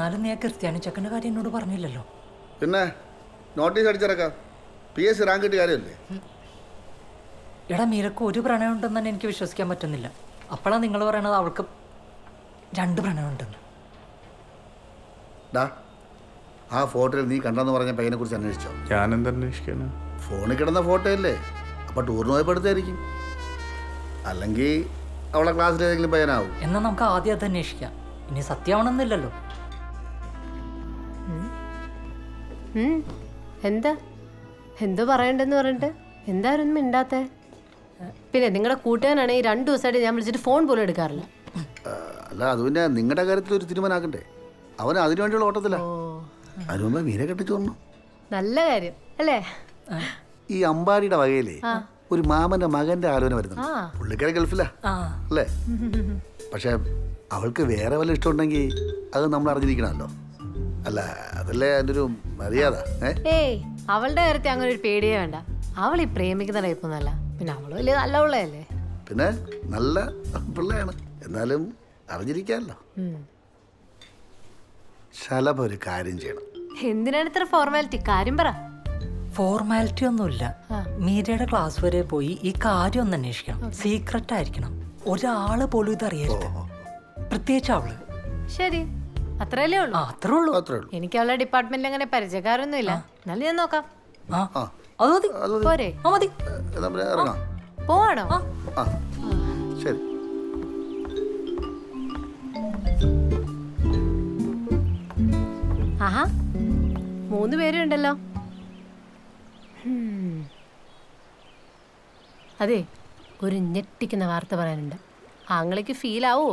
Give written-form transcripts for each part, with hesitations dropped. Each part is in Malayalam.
എന്നാലും നീ ആ ക്രിസ്ത്യാനി ചെക്കൻ്റെ കാര്യം എന്നോട് പറഞ്ഞില്ലല്ലോ. പിന്നെ നോട്ടീസ് അടിച്ചിറക്കാം. PSC റാങ്ക് കിട്ടിയ കാര്യമല്ലേ? എടാ മീരക്ക് ഒരു പ്രണയം ഉണ്ടെന്ന് തന്നെ എനിക്ക് വിശ്വസിക്കാൻ പറ്റുന്നില്ല. അപ്പോഴാണ് നിങ്ങൾ പറയണത് അവൾക്ക് 2 പ്രണയം ഉണ്ടെന്ന്. ഡാ, ആ ഫോട്ടോയിൽ നീ കണ്ടെന്ന് പറഞ്ഞ പയ്യനെ കുറിച്ച് അന്വേഷിച്ചോ? ഞാനെന്താ അന്വേഷിക്കാന്? ഫോണിൽ കിടന്ന ഫോട്ടോ അല്ലേ? അപ്പോൾ ടൂറിന് പോയപ്പോൾ എടുത്തായിരിക്കും. അല്ലെങ്കിൽ അവളെ ക്ലാസ്സിൽ ഏതെങ്കിലും പയ്യനാവും. എന്നാൽ നമുക്ക് ആദ്യം അത് അന്വേഷിക്കാം. ഇനി സത്യമാണെന്നില്ലല്ലോ. എന്താ എന്തോ പറയണ്ടെന്ന് പറഞ്ഞിട്ട് എന്തായിരുന്നു മിണ്ടാത്തെ? പിന്നെ നിങ്ങളുടെ കൂട്ടുകാരാണ് ഈ 2 ദിവസമായിട്ട് ഞാൻ വിളിച്ചിട്ട് ഫോൺ പോലും എടുക്കാറില്ല. അല്ല, അത് പിന്നെ നിങ്ങളുടെ കാര്യത്തിൽ ഒരു തീരുമാനമാക്കണ്ടേ? അവന് അതിനു വേണ്ടിയുള്ള ഓട്ടത്തില്ല. അതിനു മുമ്പേ മീനെ കെട്ടിച്ചോന്നു. നല്ല കാര്യം അല്ലേ? ഈ അമ്പാടിയുടെ വകയിലേ ഒരു മാമന്റെ മകന്റെ ആലോചന വരുന്നു. പുള്ളിക്കാരെ ഗൾഫിലാ അല്ലേ? പക്ഷെ അവൾക്ക് വേറെ വല്ല ഇഷ്ടമുണ്ടെങ്കിൽ അത് നമ്മൾ അറിഞ്ഞിരിക്കണമല്ലോ. അല്ല, അതല്ലേ അതിൻ്റെ ഒരു മര്യാദ. ഏയ് അവളുടെ കാര്യത്തിൽ അങ്ങനെ ഒരു പേടിയേ വേണ്ട. അവൾ ഈ പ്രേമിക്കുന്ന ടൈപ്പൊന്നല്ല. പിന്നെ അവള് വലിയ നല്ല പിള്ളയല്ലേ? പിന്നെ നല്ല പിള്ളയാണ്, എന്നാലും അറിഞ്ഞിരിക്കാമല്ലോ. ശലഭ ഒരു കാര്യം ചെയ്യണം. എന്തിനാണ് ഇത്ര ഫോർമാലിറ്റി? കാര്യം പറ. ഫോർമാലിറ്റി ഒന്നുമില്ല. മീരയുടെ ക്ലാസ് വരെ പോയി ഈ കാര്യം ഒന്ന് അന്വേഷിക്കണം. സീക്രട്ട് ആയിരിക്കണം. ഒരാള് പോലും ഇത് അറിയരുത്, പ്രത്യേകിച്ച് അവള്. ശരി, അത്രയല്ലേ ഉള്ളൂ? അത്രേ ഉള്ളൂ. എനിക്ക് അവളുടെ ഡിപ്പാർട്ട്മെന്റിൽ അങ്ങനെ പരിചയക്കാരൊന്നും ഇല്ല. എന്നാലും ഞാൻ നോക്കാം. അത് മതി. പോരെ? മതി. ഇറങ്ങാം. പോവാണോ? ശരി. ആഹാ, 3 പേരുണ്ടല്ലോ. അതെ, ഒരു ഞെട്ടിക്കുന്ന വാർത്ത പറയാനുണ്ട്. ആങ്ങളേക്ക് ഫീൽ ആവോ?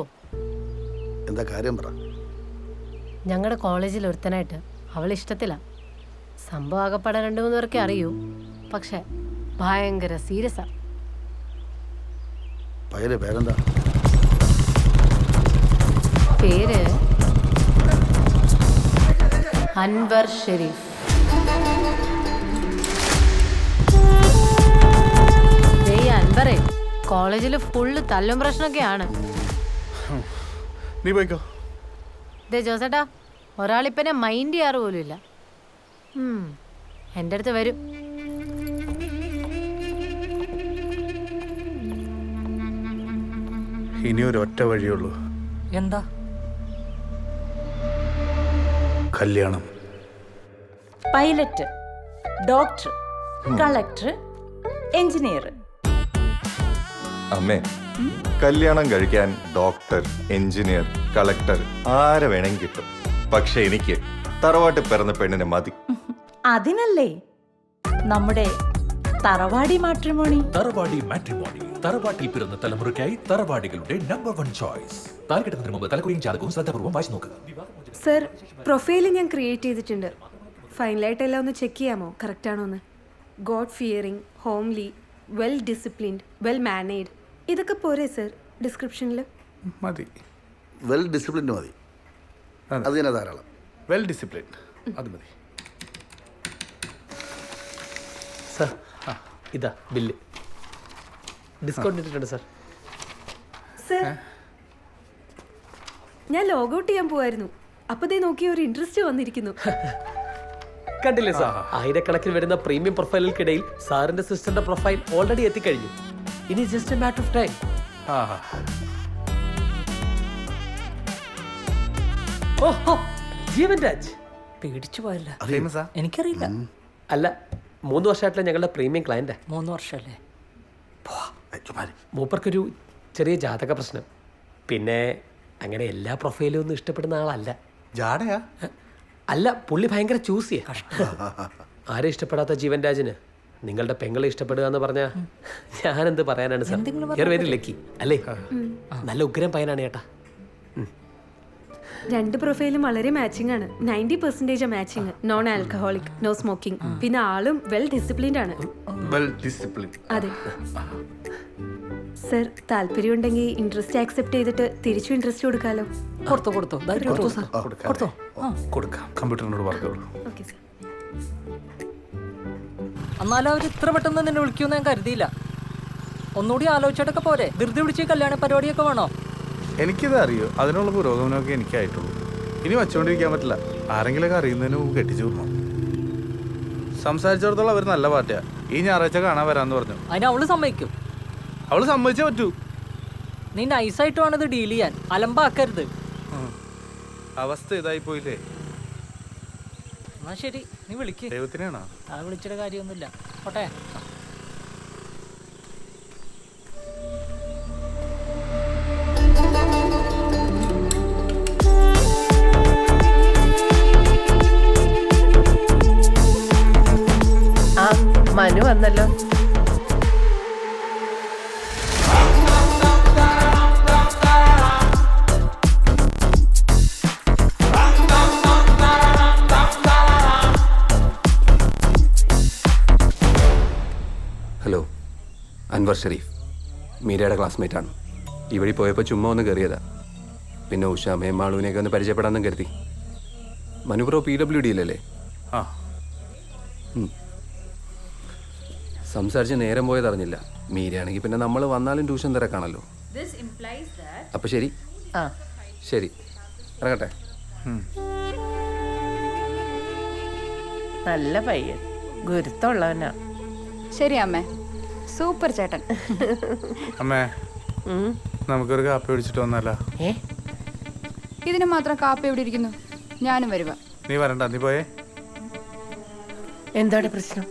എന്താ കാര്യം പറ. ഞങ്ങളുടെ കോളേജിൽ ഒരുത്തനായിട്ട് അവൾ ഇഷ്ടത്തില്ല. സംഭവം ആകപ്പാടെ 2-3 പേർക്കേ അറിയൂ. പക്ഷെ ഭയങ്കര സീരിയസാ. പയ്യന്റെ പേരെന്താ? പേര് അൻവർ ഷെരീഫ്. അൻവറേ കോളേജിൽ ഫുള്ള് തല്ലും പ്രശ്നമൊക്കെയാണ്. നീ പോയിക്കോ. ദേ ജോസേട്ടാ, ഒരാളിപ്പനെ മൈൻഡ് ചെയ്യാറ് പോലും ഇല്ല. എൻ്റെ അടുത്ത് വരും. ഇനി ഒരു ഒറ്റ വഴിയുള്ളൂ. എന്താ? കല്യാണം. Pilot, doctor, collector, engineer. അമ്മേ, കല്യാണം കഴിക്കാൻ ഡോക്ടർ, എഞ്ചിനീയർ, കളക്ടർ ആരെ വേണമെങ്കിൽ കിട്ടും. പക്ഷെ എനിക്ക് തറവാട്ടിൽ പിറന്ന പെണ്ണിനെ മതി. അതിനല്ലേ നമ്മുടെ തറവാടി മാട്രിമോണി. തറവാടി മാട്രിമോണി, തറവാട്ടിൽ പിറന്ന തലമുറയ്ക്കായി തറവാടികളുടെ നമ്പർ 1 ചോയ്സ്. താൽക്കെട്ടുന്നതിന് മുമ്പ് തലക്കുറിയും ജാതകവും ശ്രദ്ധാപൂർവ്വം വായിച്ചു നോക്കുക. സർ, പ്രൊഫൈൽ ഞാൻ ക്രിയേറ്റ് ചെയ്തിട്ടുണ്ട്. ഫൈനലായിട്ട് എല്ലാം ഒന്ന് ചെക്ക് ചെയ്യാമോ? കറക്റ്റ് ആണോ എന്ന്? God fearing, homely, well disciplined, well mannered, ഇതൊക്കെ പോരെ സർ ഡിസ്ക്രിപ്ഷനിൽ? മതി. വെൽ ഡിസിപ്ലിൻഡ് മതി. അത് തന്നെ ധാരാളം. വെൽ ഡിസിപ്ലിൻഡ് അത് മതി. സർ, ഇതാ ബില്ല്. ഡിസ്കൗണ്ട് ഇട്ടിട്ടുണ്ട് സർ. സർ, ഞാൻ ലോഗ് ഔട്ട് ചെയ്യാൻ പോവായിരുന്നു. അപ്പൊ ദേ നോക്കി ഒരു ഇൻട്രസ്റ്റ് വന്നിരിക്കുന്നു. കണ്ടില്ലേ സാർ, ആയിരക്കണക്കിന് വരുന്ന പ്രീമിയം പ്രൊഫൈലുകൾക്കിടയിൽ സാറിന്റെ സിസ്റ്ററിന്റെ പ്രൊഫൈൽ ഓൾറെഡി എത്തിക്കഴിഞ്ഞു. ഇനി just A matter of time. ഓഹോ, ജീവൻ രാജ് പേടിച്ചു പോയല്ല. എനിക്കറിയില്ല. അല്ല, 3 വർഷമായിട്ടുള്ള ഞങ്ങളുടെ പ്രീമിയം ക്ലയന്റ്. 3 വർഷമല്ലേ? മൂപ്പർക്കൊരു ചെറിയ ജാതക പ്രശ്നം. പിന്നെ അങ്ങനെ എല്ലാ പ്രൊഫൈലും ഒന്നും ഇഷ്ടപ്പെടുന്ന ആളല്ല. ജാടയാ? അല്ല, പുള്ളി ഭയങ്കര ചൂസ് ചെയ്യാ. ആരെ ഇഷ്ടപ്പെടാത്ത ജീവൻ രാജിന് നിങ്ങളുടെ പെങ്ങളെ ഇഷ്ടപ്പെടുക എന്ന് പറഞ്ഞാൽ ഞാനെന്ത് പറയാനാണ് സാർ? വെരി ലക്കി അല്ലേ? നല്ല ഉഗ്രം പയ്യനാണ് ചേട്ടാ. 2 പ്രൊഫൈലും വളരെ മാച്ചിങ് ആണ്. 90% matching. Non alcoholic, no smoking. പിന്നെ ആളും വെൽ ഡിസിപ്ലിൻഡ് ആണ്. അതെ സർ, താല്പര്യമുണ്ടെങ്കിൽ ഇൻട്രസ്റ്റ് ആക്സെപ്റ്റ് ചെയ്തിട്ട് തിരിച്ചു ഇൻട്രസ്റ്റ് കൊടുക്കാലോ? കൊടുത്തോ കൊടുക്കാം. കമ്പ്യൂട്ടറിനോട് പറഞ്ഞോളൂ. Okay sir. എന്നാലും അവർ ഇത്ര പെട്ടെന്ന് നിന്നെ വിളിക്കുമെന്ന് ഞാൻ കരുതിയില്ല. ഒന്നുകൂടി ആലോചിച്ചിട്ടൊക്കെ പോരെ? ധൃതി പിടിച്ച് കല്യാണ പരിപാടിയൊക്കെ വേണോ? എനിക്കിത് അറിയോ, അതിനുള്ള പുരോഗമനമൊക്കെ എനിക്കായിട്ടുള്ളൂ. ഇനി വച്ചുകൊണ്ടിരിക്കാൻ പറ്റില്ല. ആരെങ്കിലൊക്കെ അറിയുന്നതിന് മുമ്പ് കെട്ടിച്ചു വിടണം. സംസാരിച്ചിടത്തോളം അവർ നല്ല പാർട്ടിയാ. ഈ ഞായറാഴ്ച കാണാൻ വരാന്ന് പറഞ്ഞു. അതിന് അവള് സമ്മതിക്കും. അവള് സമ്മതിച്ചേ പറ്റൂ. നീ നൈസായിട്ട് വേണം ഇത് ഡീൽ ചെയ്യാൻ, അലമ്പാക്കരുത്. അവസ്ഥ ഇതായി പോയില്ലേ. എന്നാ ശരി, നീ വിളിക്ക്. ദൈവത്തിനാണോ? ആ വിളിച്ചിട്ട് കാര്യമൊന്നുമില്ല. പോട്ടെ. ആ മനു വന്നല്ലോ. ഹലോ, അൻവർ ഷെരീഫ്, മീരയുടെ ക്ലാസ്മേറ്റ് ആണ്. ഇവിടെ പോയപ്പോൾ ചുമ്മാ ഒന്ന് കയറിയതാ. പിന്നെ ഉഷാമയും മാളുവിനെയൊക്കെ ഒന്ന് പരിചയപ്പെടാമെന്നും കരുതി. മനുപ്രോ PWDയിലല്ലേ? ആ, സംസാരിച്ച് നേരം പോയത് അറിഞ്ഞില്ല. മീരയാണെങ്കിൽ പിന്നെ നമ്മൾ വന്നാലും ട്യൂഷൻ തിരക്കാണല്ലോ. അപ്പൊ ശരി. ശരി, ഇറങ്ങട്ടെ. നല്ല പയ്യൻ, ഗുരുത്തമുള്ളവനാ. ശരി അമ്മേ, സൂപ്പർ ചേട്ടൻ. അമ്മേ, നമുക്കൊരു കാപ്പി പിടിച്ചിട്ട് വന്നല്ല. ഇതിന് മാത്രം കാപ്പി എവിടെ ഇരിക്കുന്നു? ഞാനും വരുക. നീ വരണ്ട, നീ പോയേ. എന്താണ് പ്രശ്നം?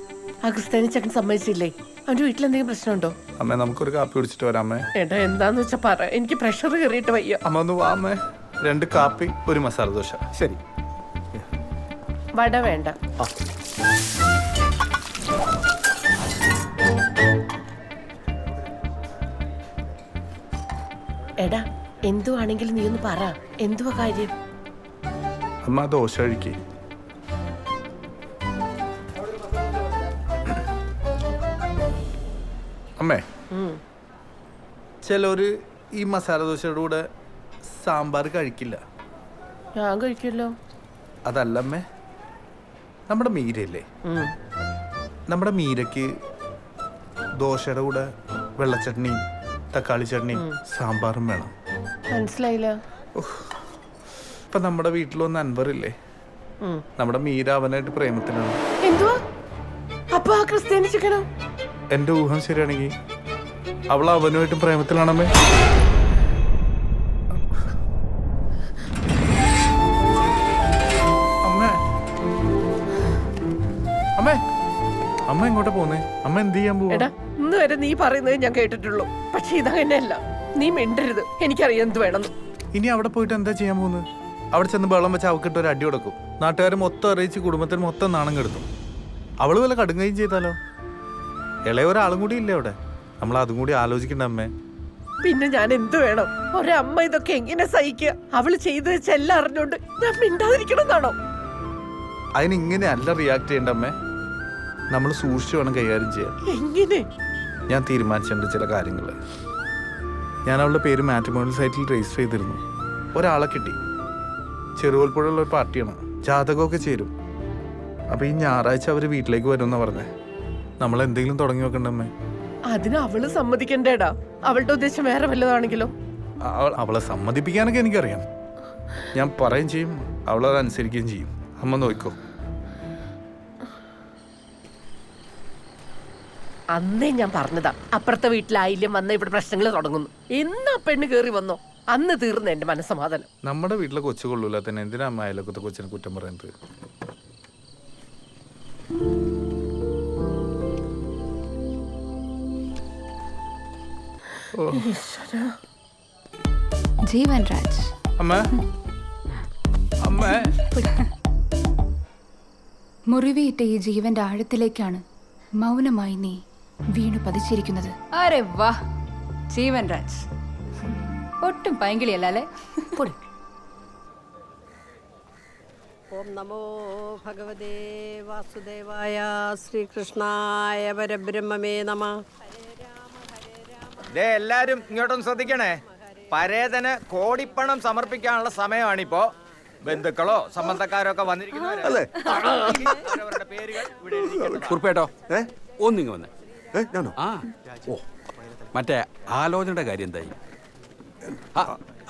ആ ക്രിസ്ത്യാനി ചെക്കൻ സമ്മതിച്ചില്ലേ? അവന്റെ വീട്ടിലെന്തെങ്കിലും പ്രശ്നമുണ്ടോ? അമ്മേ, നമുക്കൊരു കാപ്പി പിടിച്ചിട്ട് വരാം. അമ്മേ, ഏട്ടാ എന്താന്ന് വെച്ചാ പറ, എനിക്ക് പ്രഷർ കയറിയിട്ട് വയ്യ. അമ്മ ഒന്ന് വാ. അമ്മേ, 2 കാപ്പി, 1 മസാല ദോശ. ശരി. വട വേണ്ട. എടാ, എന്തുവാണെങ്കിലും നീ ഒന്ന് പറ, എന്തുവാ കാര്യം? അമ്മ ദോശ കഴിക്കേ. അമ്മേ, ചിലര് ഈ മസാല ദോശയുടെ കൂടെ സാമ്പാർ കഴിക്കില്ല. ഞാൻ കഴിക്കല്ലോ. അതല്ല അമ്മേ, നമ്മുടെ മീരയില്ലേ, നമ്മുടെ മീരയ്ക്ക് ദോശയുടെ കൂടെ വെള്ളച്ചട്നിയും തക്കാളി ചട്നിയും സാമ്പാറും വേണം. മനസ്സിലായില്ല. ഇപ്പൊ നമ്മുടെ വീട്ടിലൊന്ന് അൻവറില്ലേ, നമ്മുടെ മീര അവനായിട്ട് പ്രേമത്തിലാണ്. എന്തുവാ? അപ്പൊ ആ ക്രിസ്ത്യാനി ചിക്കനോ? എന്റെ ഊഹം ശരിയാണെങ്കിൽ അവൾ അവനുമായിട്ടും പ്രേമത്തിലാണമ്മേ. അമ്മേ, അമ്മേ, അമ്മ എങ്ങോട്ടാ പോന്നേ? അമ്മ എന്ത് ചെയ്യാൻ പോവാ? എടാ, ഇന്ന് വരെ നീ പറയുന്നത് ഞാൻ കേട്ടിട്ടുള്ളൂ. പക്ഷെ ഇതങ്ങനെയല്ല. നീ മിണ്ടരുത്, എനിക്കറിയാം എന്ത് വേണമെന്ന്. ഇനി അവിടെ പോയിട്ട് എന്താ ചെയ്യാൻ പോകുന്നത്? അവിടെ ചെന്ന് വെള്ളം വെച്ച് അവക്കിട്ട് ഒരു അടി കൊടുക്കും. നാട്ടുകാർ മൊത്തം അറിയിച്ച് കുടുംബത്തിന് മൊത്തം നാണം കെടുത്തും. അവള് വല്ല കടുങ്ങയും ചെയ്താലോ? ഇളയ ഒരാളും കൂടി ഇല്ലേ അവിടെ? നമ്മൾ അതും കൂടി ആലോചിക്കണ്ട അമ്മേ. പിന്നെ ഞാൻ എന്ത് വേണം? ഒരമ്മ ഇതൊക്കെ എങ്ങനെ സഹിക്കുക? അവള് ചെയ്തു വെച്ചെല്ലാം അറിഞ്ഞോണ്ട് ഞാൻ മിണ്ടാതിരിക്കണം എന്നാണോ? അതിനിങ്ങനെ അല്ല റിയാക്ട് ചെയ്യണ്ട അമ്മേ. നമ്മൾ സൂക്ഷിച്ചു വേണം കൈകാര്യം ചെയ്യാൻ. എങ്ങനെ? ഞാൻ തീരുമാനിച്ചിട്ടുണ്ട് ചില കാര്യങ്ങൾ. ഞാൻ അവളുടെ പേര് മാട്രിമോണിയൽ സൈറ്റിൽ രജിസ്റ്റർ ചെയ്തിരുന്നു. ഒരാളെ കിട്ടി. ചെറുകോൽപ്പുഴയുള്ള ഒരു പാർട്ടിയാണ്. ജാതകമൊക്കെ ചേരും. അപ്പൊ ഈ ഞായറാഴ്ച അവര് വീട്ടിലേക്ക് വരുമെന്നാ പറഞ്ഞേ. നമ്മൾ എന്തെങ്കിലും തുടങ്ങി വെക്കണ്ടമ്മേ. അതിന് അവള് സമ്മതിക്കണ്ടേടാ. അവളുടെ ഉദ്ദേശം വേറെ വല്ലതാണെങ്കിലോ? അവളെ സമ്മതിപ്പിക്കാനൊക്കെ എനിക്കറിയാം. ഞാൻ പറയുകയും ചെയ്യും, അവളത് അനുസരിക്കുകയും ചെയ്യും. അമ്മ നോക്കോ. അന്നേ ഞാൻ പറഞ്ഞതാ, അപ്പുറത്തെ വീട്ടിലായില്യം വന്ന ഇവിടെ പ്രശ്നങ്ങൾ തുടങ്ങുന്നു. എന്നാ പെണ്ണ് കേറി വന്നോ അന്ന് തീർന്നു എന്റെ മനസ്സമാധാനം. നമ്മുടെ വീട്ടിലെ കൊച്ചു കൊള്ളൂല തന്നെ എന്തിനാ അമ്മ അയലൊക്കത്തെ കൊച്ചിനെ കുറ്റം പറയുന്നത്? ജീവൻ രാജ്. അമ്മ, അമ്മ, മുറിവേറ്റ ഈ ജീവന്റെ ആഴത്തിലേക്കാണ് മൗനമായി നീ വീണു പതിച്ചിരിക്കുന്നത്. അരെ വാ, ജീവൻ രാജ് ഒട്ടും പൈങ്കിളിയല്ലേ? ഓം നമോ ഭഗവതേ വാസുദേവായ ശ്രീകൃഷ്ണായ പരബ്രഹ്മമേ നമഃ. എല്ലാരും ഇങ്ങോട്ടൊന്ന് ശ്രദ്ധിക്കണേ. പരേതന് കോടിപ്പണം സമർപ്പിക്കാനുള്ള സമയമാണിപ്പോ. ബന്ധുക്കളോ സംബന്ധക്കാരോ ഒക്കെ വന്നിരിക്കുന്നവരല്ലേ? അവരവരുടെ പേരുകൾ ഇവിടെ എഴുതിക്കേണ്ടതാണ്. കുറിപ്പേട്ടോ, ഒന്നിങ്ങ് വന്നേ. ആ, ഓ, മറ്റേ ആലോചനയുടെ കാര്യം എന്തായി?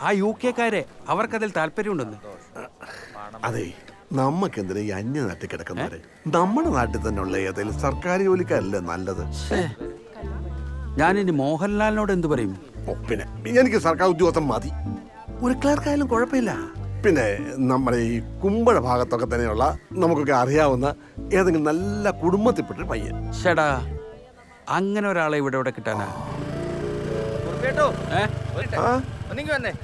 ആ UK-ക്കാരെ അവർക്കതിൽ താല്പര്യമുണ്ടെന്ന്. അതെ, നമുക്കെന്തിനാ ഈ അന്യനാട്ടിൽ കിടക്കുന്നവരെ? നമ്മുടെ നാട്ടിൽ തന്നെയുള്ള ഏതെങ്കിലും സർക്കാർ ജോലിക്കാരല്ലേ നല്ലത്? ഞാനിനി മോഹൻലാലിനോട് എന്ത് പറയും? പിന്നെ എനിക്ക് സർക്കാർ ഉദ്യോഗസ്ഥൻ മതി. ഒരു ക്ലർക്കായാലും കുഴപ്പമില്ല. പിന്നെ നമ്മുടെ ഈ കുമ്പഴ ഭാഗത്തൊക്കെ തന്നെയുള്ള നമുക്കൊക്കെ അറിയാവുന്ന ഏതെങ്കിലും നല്ല കുടുംബത്തിൽപ്പെട്ടൊരു പയ്യൻ. ചേടാ, അങ്ങനെ ഒരാളെ ഇവിടെ കിട്ടാനാ?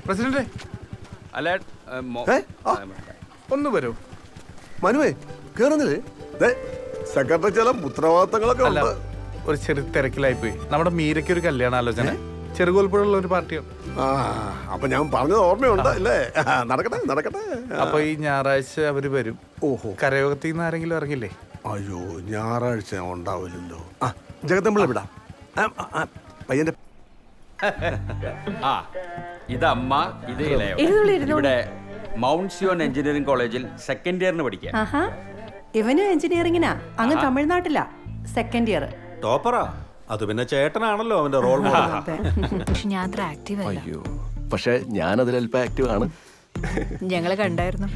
പ്രസിഡന്റ് അല്ല, ഒന്ന് വരൂ. മനുവേ കേറുന്നില്ലേ? സെക്രട്ടറി ചില ഉത്തരവാദിത്തങ്ങളൊക്കെ അല്ല, ഉണ്ട്. ഒരു ചെറിയ തിരക്കിലായി പോയി. നമ്മുടെ മീരയ്ക്ക് ഒരു കല്യാണാലോചന ചെറുകോൽപ്പുഴയുള്ള ഒരു പാർട്ടിയാണ്. അപ്പൊ ഞാൻ പറഞ്ഞത് ഓർമ്മയുണ്ട് അല്ലേ? നടക്കട്ടെ നടക്കട്ടെ. അപ്പൊ ഈ ഞായറാഴ്ച അവര് വരും. ഓഹോ, കരയോഗത്തിൽ നിന്ന് ആരെങ്കിലും ഇറങ്ങില്ലേ? അയ്യോ, ഞായറാഴ്ച ഉണ്ടാവില്ലല്ലോ. ജഗത്തമ്പിള്ള വിടാം. പയ്യന്റെ ഇതമ്മ, ഇത് ഇവിടെ മൗണ്ട് സിയോൺ എഞ്ചിനീയറിംഗ് കോളേജിൽ സെക്കൻഡ് ഇയറിന് പഠിക്കുക. ഇവന് എഞ്ചിനീയറിംഗിനാ, അങ്ങ് തമിഴ്നാട്ടിലാ സെക്കൻഡ് ഇയർ. ടോപ്പറാ. അത് പിന്നെ ചേട്ടനാണല്ലോ അവന്റെ റോൾ മോഡൽ. ഞാൻ അത്ര ആക്റ്റീവ് അല്ല. അയ്യോ, പക്ഷെ ഞാനതിൽ അല്പം ആക്റ്റീവ് ആണ്. ഞങ്ങള് കണ്ടായിരുന്നു.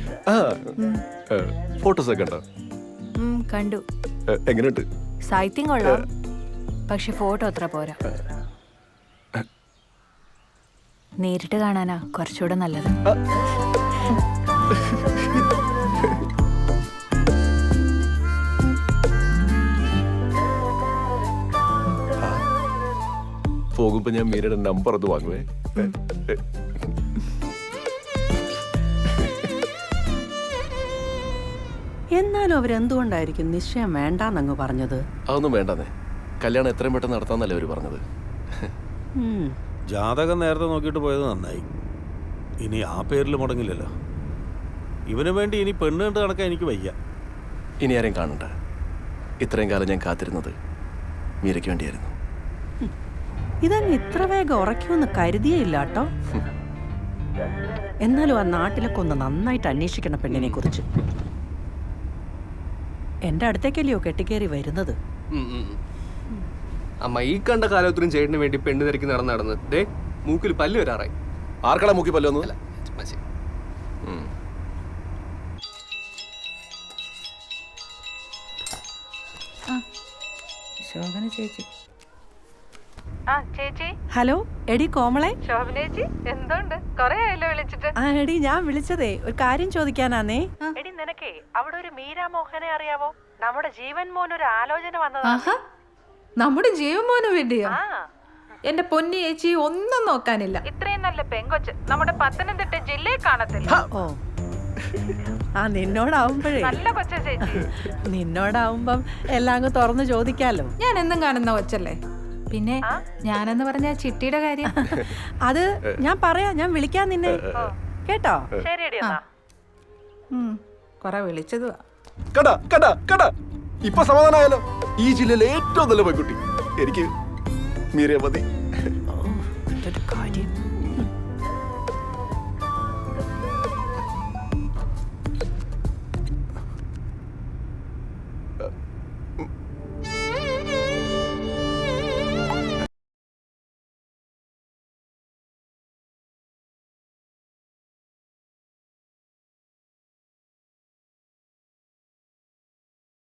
ഫോട്ടോസ് ഒക്കെ ഉണ്ടോ? കണ്ടു. എങ്ങനെയുണ്ട്? സാഹിത്യം കൊള്ളാം, പക്ഷെ ഫോട്ടോ അത്ര പോരാ. നേരിട്ട് കാണാനാ കുറച്ചുകൂടെ നല്ലത്. പോകുമ്പോ ഞാൻ മീരയുടെ നമ്പർ ഒന്ന് വാങ്ങുവേ. എന്നാലും അവരെന്തുകൊണ്ടായിരിക്കും നിശ്ചയം വേണ്ടാന്നങ്ങ് പറഞ്ഞത്? അതൊന്നും വേണ്ടെന്നേ, കല്യാണം എത്രയും പെട്ടെന്ന് നടത്താന്നല്ലേ അവര് പറഞ്ഞത്. ജാതകം നേരത്തെ നോക്കിയിട്ട് പോയത് നന്നായി. ഇനി ആ പേരിൽ മുടങ്ങില്ലല്ലോ. ഇവന് വേണ്ടി ഇനി പെണ്ണ് കണ്ട് നടക്കാൻ എനിക്ക് വയ്യ. ഇനി ആരെയും കാണണ്ട. ഇത്രയും കാലം ഞാൻ കാത്തിരുന്നത് മീരയ്ക്ക് വേണ്ടിയായിരുന്നു. ഇതങ്ങ് ഇത്ര വേഗം ഉറക്കുമെന്ന് കരുതിയേയില്ല കേട്ടോ. എന്നാലും ആ നാട്ടിലൊക്കെ ഒന്ന് നന്നായിട്ട് അന്വേഷിക്കണം പെണ്ണിനെ കുറിച്ച്. എന്റെ അടുത്തേക്കല്ലയോ കെട്ടിക്കേറി വരുന്നത്. അമ്മ, ഈ കണ്ട കാലത്തിനും ചേട്ടന് വേണ്ടി പെണ്ണ് തിരക്കി നടന്ന് ദേ മൂക്കിൽ പല്ല് വരാറായി. ആർക്കടാ മൂക്കി പല്ലൊന്നും? ശോഭന ചേച്ചി. ഹലോ, എടി കോമളെ. എടി, ഞാൻ വിളിച്ചതേ ഒരു കാര്യം ചോദിക്കാനാന്നേ. എടി, നിനക്കേ അവിടെ ഒരു മീരാ മോഹനെ അറിയാവോ? നമ്മുടെ ജീവൻ മോൻ ഒരു ആലോചന വന്നതാ. നമ്മുടെ ജീവൻ മോന് വേണ്ടിയോ? എന്റെ പൊന്നി ചേച്ചി, ഒന്നും നോക്കാനില്ല. ഇത്രയും നല്ല പെങ്കൊച്ച് നമ്മുടെ പത്തനംതിട്ട ജില്ലയിൽ കാണത്തില്ല. ഓ, നിന്നോടാവുമ്പോഴേ നല്ല കൊച്ച ചേച്ചി. നിന്നോടാവുമ്പം എല്ലാം അങ്ങ് തുറന്നു ചോദിക്കാലോ. ഞാൻ എന്നും കാണുന്ന കൊച്ചല്ലേ. പിന്നെ ഞാനെന്ന് പറഞ്ഞ ചിട്ടിയുടെ കാര്യം അത് ഞാൻ പറയാം. ഞാൻ വിളിക്കാൻ നിന്നെ കേട്ടോ. ശരിയടി. കൊറേ വിളിച്ചതുവാ. ഇപ്പൊ സമാധാനമായാലോ? ഈ ജില്ലയിലെ ഏറ്റവും നല്ല പെൺകുട്ടി എനിക്ക് മീരയെ മതി. കാര്യം